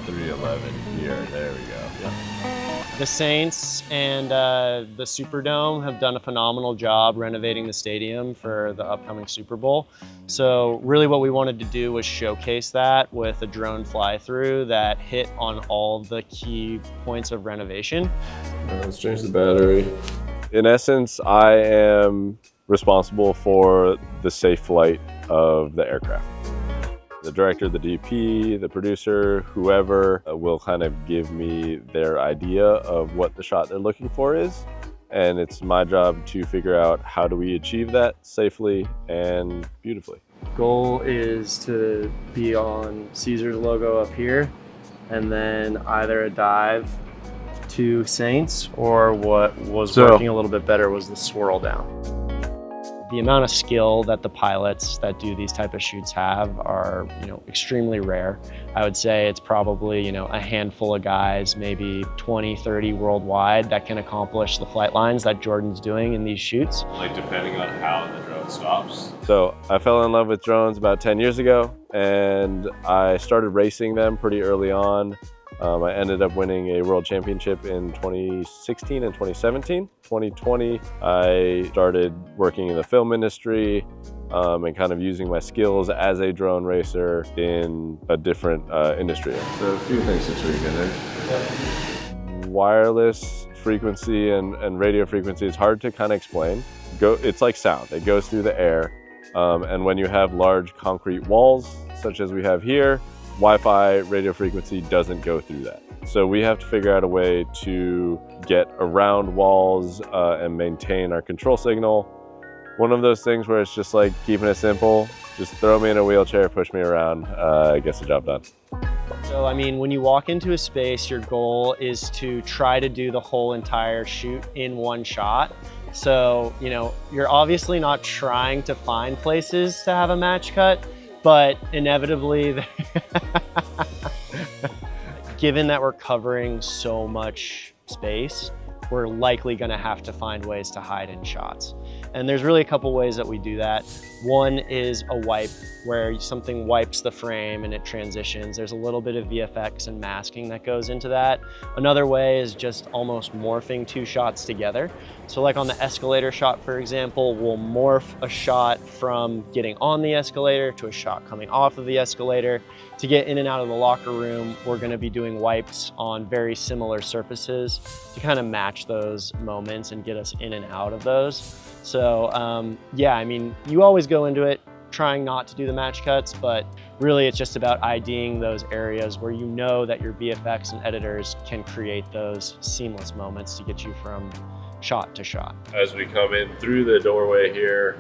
311 here. There we go. Yep. The Saints and the Superdome have done a phenomenal job renovating the stadium for the upcoming Super Bowl. So really what we wanted to do was showcase that with a drone fly-through that hit on all the key points of renovation. Let's change the battery. In essence, I am responsible for the safe flight of the aircraft. The director, the DP, the producer, whoever will kind of give me their idea of what the shot they're looking for is. And it's my job to figure out how do we achieve that safely and beautifully. Goal is to be on Caesars logo up here, and then either a dive to Saints, or what was working a little bit better was the swirl down. The amount of skill that the pilots that do these type of shoots have are, extremely rare. I would say it's probably, a handful of guys, maybe 20, 30 worldwide, that can accomplish the flight lines that Jordan's doing in these shoots. Like depending on how the drone stops. So I fell in love with drones about 10 years ago, and I started racing them pretty early on. I ended up winning a world championship in 2016 and 2017. 2020, I started working in the film industry and kind of using my skills as a drone racer in a different industry. So a few things to tweak in there. Wireless frequency and radio frequency is hard to kind of explain. It's like sound, it goes through the air. And when you have large concrete walls, such as we have here, Wi-Fi radio frequency doesn't go through that. So we have to figure out a way to get around walls and maintain our control signal. One of those things where it's just like keeping it simple, just throw me in a wheelchair, push me around, gets the job done. So, when you walk into a space, your goal is to try to do the whole entire shoot in one shot. So, you're obviously not trying to find places to have a match cut, but inevitably, given that we're covering so much space, we're likely gonna have to find ways to hide in shots. And there's really a couple ways that we do that. One is a wipe, where something wipes the frame and it transitions. There's a little bit of VFX and masking that goes into that. Another way is just almost morphing two shots together. So like on the escalator shot, for example, we'll morph a shot from getting on the escalator to a shot coming off of the escalator. To get in and out of the locker room, we're gonna be doing wipes on very similar surfaces to kind of match those moments and get us in and out of those. So yeah, you always go into it trying not to do the match cuts, but really it's just about IDing those areas where you know that your VFX and editors can create those seamless moments to get you from shot to shot. As we come in through the doorway here,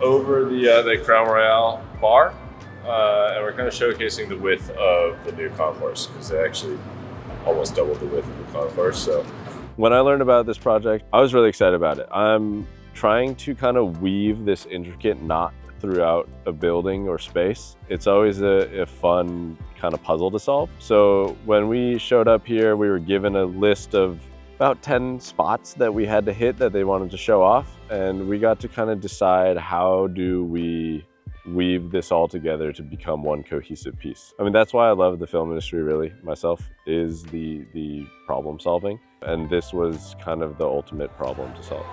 over the Crown Royale bar, and we're kind of showcasing the width of the new concourse, because they actually almost doubled the width of the concourse. So when I learned about this project, I was really excited about it. I'm trying to kind of weave this intricate knot throughout a building or space. It's always a fun kind of puzzle to solve. So when we showed up here, we were given a list of about 10 spots that we had to hit that they wanted to show off. And we got to kind of decide, how do we weave this all together to become one cohesive piece. That's why I love the film industry, really, myself, is the problem solving. And this was kind of the ultimate problem to solve.